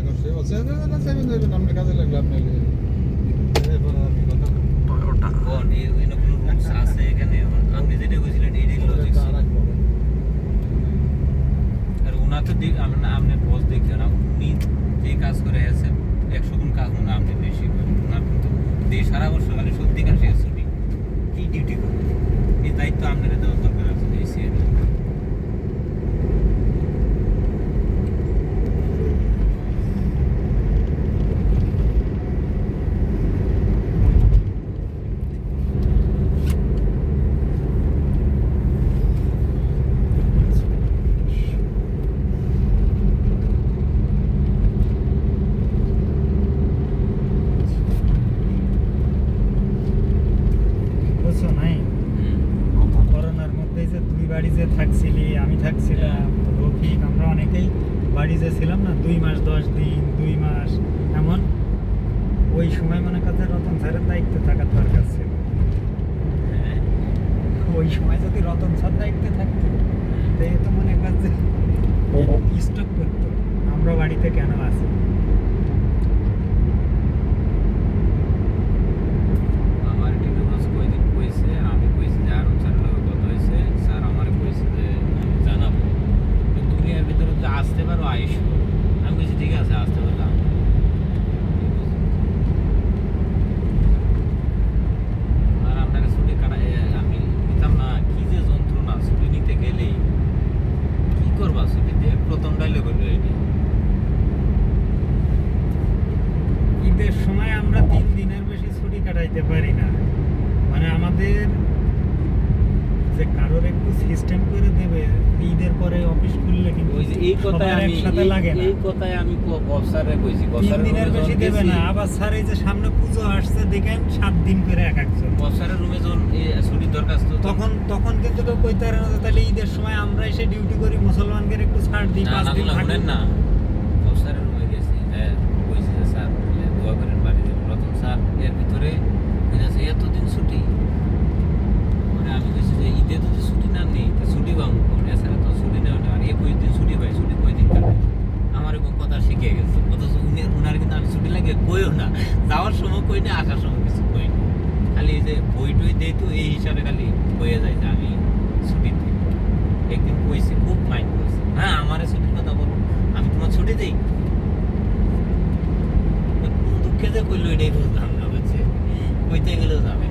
করছে বলছে না সেভেন দেবেন আমরা কাজে লাগলো আপনি টয়োটা কোন এই কোনো রুলস আছে এখানে আপনি যেটা কইছিলেন এই লজিক আর ওনা তো আপনি বস দেখিও না উনি যে কাজ করে আছে 100 গুণ কাজ মনে আপনি বেশি করেন ওনার কিন্তু সারা বছর খালি সত্যিকার শেষ ছুটি কি ডিউটি করে এই দায়িত্ব আপনার দেওয়ার দরকার আছে এই সিএন বুঝছো নাই করোনার মধ্যে যে তুই বাড়ি যে থাকছিলি আমি থাকছিলাম রফিক আমরা অনেকেই বাড়ি যে ছিলাম না 2 মাস 10 দিন 2 মাস এমন ওই সময় মনে কাছে রতন স্যারের দায়িত্বে থাকার দরকার ছিল ওই সময় যদি রতন স্যার দায়িত্বে থাকতো তাই তো মনে কাছে স্টক করতো আমরা বাড়িতে কেন আছি আমার টিটু বস কয়দিন কইছে আমি কইছি যে আর স্যার কথা হইছে স্যার আমার কইছে যে আমি জানাবো তুমি এর ভিতরে যদি আসতে পারো আইসো আমি কইছি ঠিক আছে আসতে পারলাম আর আপনাকে ছুটি কাটাই আমি নিতাম না কি যে যন্ত্রণা ছুটি নিতে গেলে কি করবা ছুটি দিয়ে প্রথম ডাইলগ হইলো এটি ঈদের সময় আমরা 3 দিনের বেশি ছুটি কাটাইতে পারি না মানে আমাদের যে কারোর একটু সিস্টেম করে দেবে ঈদের পরে অফিস খুললে কিন্তু ওই যে এই কথায় আমি একসাথে লাগে না এই কথায় আমি বক্সারে কইছি 3 দিনের বেশি দেবে না আবার স্যার এই যে সামনে পুজো আসছে দেখেন 7 দিন করে এক একজন বক্সারের রুমে যখন ছুটির দরখাস্ত তখন কিন্তু কেউ কইতে পারে না যে তাহলে ঈদের সময় আমরা এসে ডিউটি করি মুসলমানদের একটু ছাড় দিই 5 দিন থাকি না বক্সারের রুমে গেছি কইছি যে স্যার দোয়া করেন বাড়িতে রতন স্যার এর ভিতরে কইছে এতদিন ছুটি মানে আমি কইছি যে ঈদে তো ছুটি না নেই তা ছুটি পাবো এছাড়া তো ছুটি নেওয়া না আর 21 দিন ছুটি পাই ছুটি কয়দিন কাটে আমার কথা শিখে গেছে অথচ উনার কিন্তু আমি ছুটি লাগে কইও না যাওয়ার সময় কই না আসার সময় কিছু কই না খালি এই যে বই টই দেই তো এই হিসাবে খালি কইয়া যায় যে আমি ছুটি দিই একদিন কইছি খুব মাইন্ড করছি হ্যাঁ আমারে ছুটির কথা বলো আমি তোমার ছুটি দেই কোন দুঃখে যে কইলো এটাই বুঝলাম না বুঝছে কইতে গেলেও যাবে